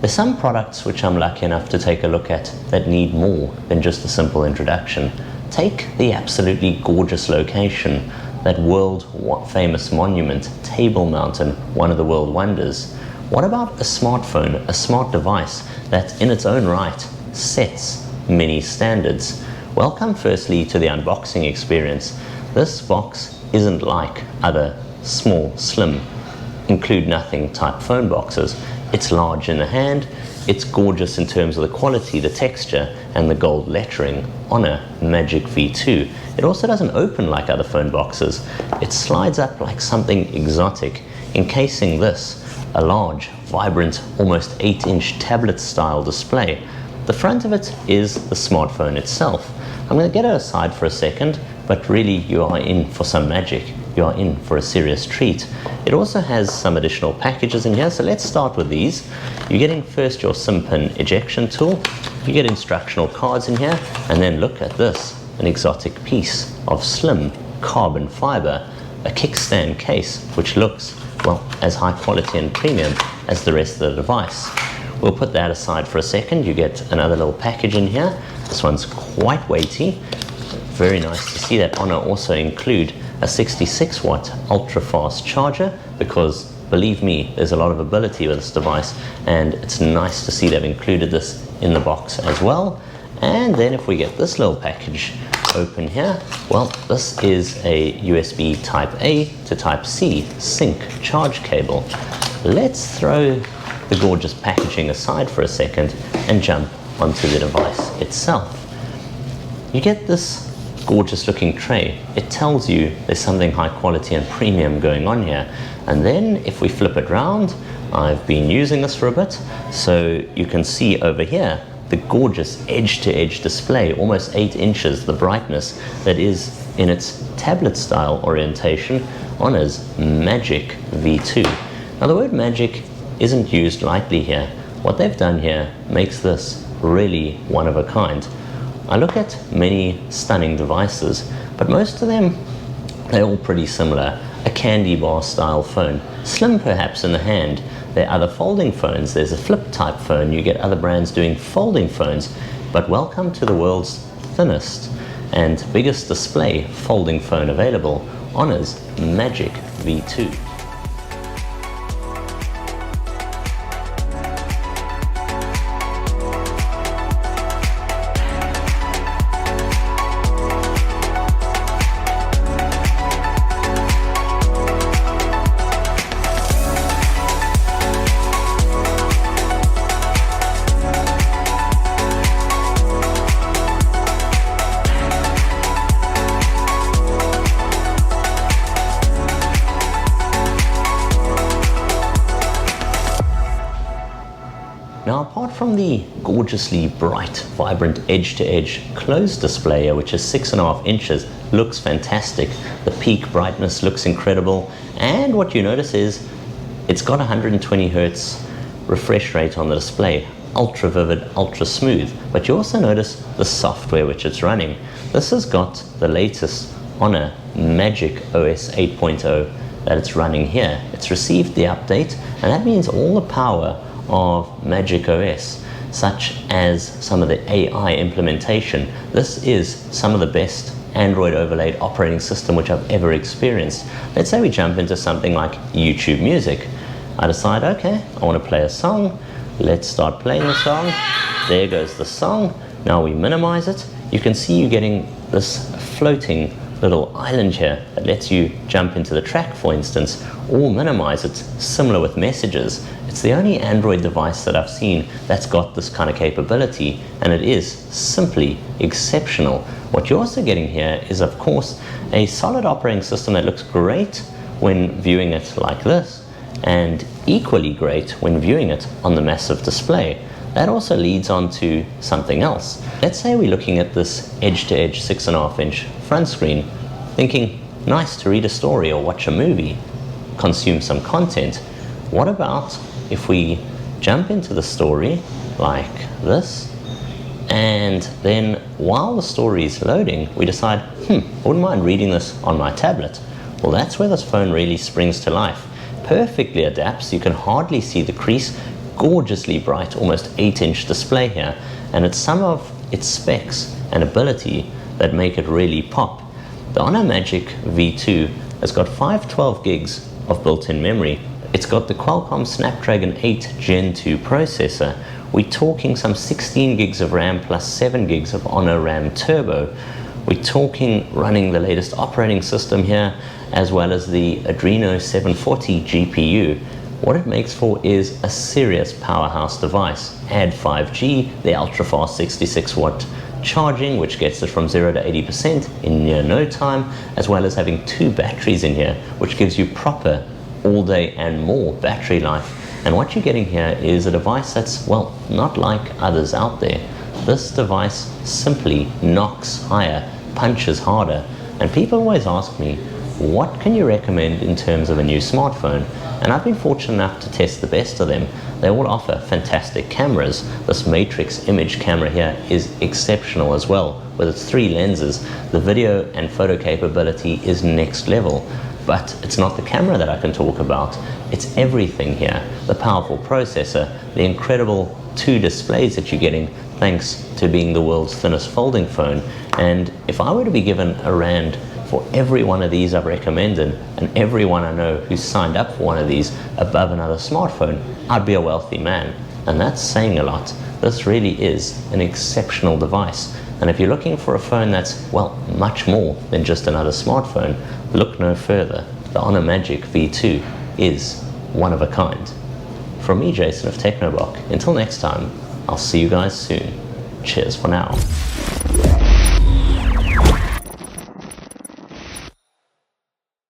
There's some products which I'm lucky enough to take a look at that need more than just a simple introduction. Take the absolutely gorgeous location, that world famous monument, Table Mountain, one of the world wonders. What about a smartphone, a smart device that in its own right sets many standards? Welcome firstly to the unboxing experience. This box isn't like other small, slim, include nothing type phone boxes. It's large in the hand, it's gorgeous in terms of the quality, the texture, and the gold lettering on a Magic V2. It also doesn't open like other phone boxes. It slides up like something exotic, encasing this, a large, vibrant, almost 8-inch tablet-style display. The front of it is the smartphone itself. I'm going to get it aside for a second, but really you are in for some magic. You are in for a serious treat. It also has some additional packages in here, so let's start with these. You're getting first your SIM pin ejection tool. You get instructional cards in here, and then look at this, an exotic piece of slim carbon fiber, a kickstand case, which looks, well, as high quality and premium as the rest of the device. We'll put that aside for a second. You get another little package in here. This one's quite weighty. Very nice to see that HONOR also include a 66-watt ultra-fast charger, because believe me, there's a lot of ability with this device, and it's nice to see they've included this in the box as well. And then if we get this little package open here, well, this is a USB Type A to Type C sync charge cable. Let's throw the gorgeous packaging aside for a second and jump onto the device itself. You get this gorgeous looking tray. It tells you there's something high quality and premium going on here. And then if we flip it round, I've been using this for a bit, so you can see over here the gorgeous edge-to-edge display, almost 8 inches, the brightness that is in its tablet style orientation, HONOR's Magic V2. Now the word magic isn't used lightly here. What they've done here makes this really one of a kind. I look at many stunning devices, but most of them, they're all pretty similar. A candy bar style phone, slim perhaps in the hand. There are other folding phones. There's a flip type phone. You get other brands doing folding phones. But welcome to the world's thinnest and biggest display folding phone available, HONOR's Magic V2. Now, apart from the gorgeously bright, vibrant edge-to-edge closed display here, which is 6.5 inches, looks fantastic. The peak brightness looks incredible. And what you notice is it's got 120 Hertz refresh rate on the display. Ultra vivid, ultra smooth. But you also notice the software which it's running. This has got the latest HONOR Magic OS 8.0 that it's running here. It's received the update, and that means all the power of Magic OS, such as some of the AI implementation. This is some of the best Android overlaid operating system which I've ever experienced. Let's say we jump into something like YouTube Music. I decide, okay, I want to play a song. Let's start playing the song. There goes the song. Now we minimize it. You can see you're getting this floating little island here that lets you jump into the track, for instance, or minimize it, similar with messages. It's the only Android device that I've seen that's got this kind of capability, and it is simply exceptional. What you're also getting here is, of course, a solid operating system that looks great when viewing it like this, and equally great when viewing it on the massive display. That also leads on to something else. Let's say we're looking at this edge-to-edge 6.5-inch front screen, thinking, nice to read a story or watch a movie, consume some content. What about if we jump into the story like this, and then while the story is loading, we decide, I wouldn't mind reading this on my tablet. Well, that's where this phone really springs to life. Perfectly adapts. You can hardly see the crease. gorgeously bright, almost 8-inch display here, and it's some of its specs and ability that make it really pop. The HONOR Magic V2 has got 512 gigs of built-in memory. It's got the Qualcomm Snapdragon 8 Gen 2 processor. We're talking some 16 gigs of RAM plus 7 gigs of HONOR RAM Turbo. We're talking running the latest operating system here, as well as the Adreno 740 GPU. What it makes for is a serious powerhouse device. Add 5G, the ultra-fast 66-watt charging, which gets it from 0 to 80% in near no time, as well as having 2 batteries in here, which gives you proper all-day and more battery life. And what you're getting here is a device that's, well, not like others out there. This device simply knocks higher, punches harder, and people always ask me, what can you recommend in terms of a new smartphone? And I've been fortunate enough to test the best of them. They all offer fantastic cameras. This matrix image camera here is exceptional as well. With its 3 lenses, the video and photo capability is next level. But it's not the camera that I can talk about. It's everything here. The powerful processor, the incredible 2 displays that you're getting thanks to being the world's thinnest folding phone. And if I were to be given a rand for every one of these I've recommended, and everyone I know who's signed up for one of these above another smartphone, I'd be a wealthy man. And that's saying a lot. This really is an exceptional device. And if you're looking for a phone that's, well, much more than just another smartphone, look no further. The HONOR Magic V2 is one of a kind. From me, Jason of Technobok, until next time, I'll see you guys soon. Cheers for now.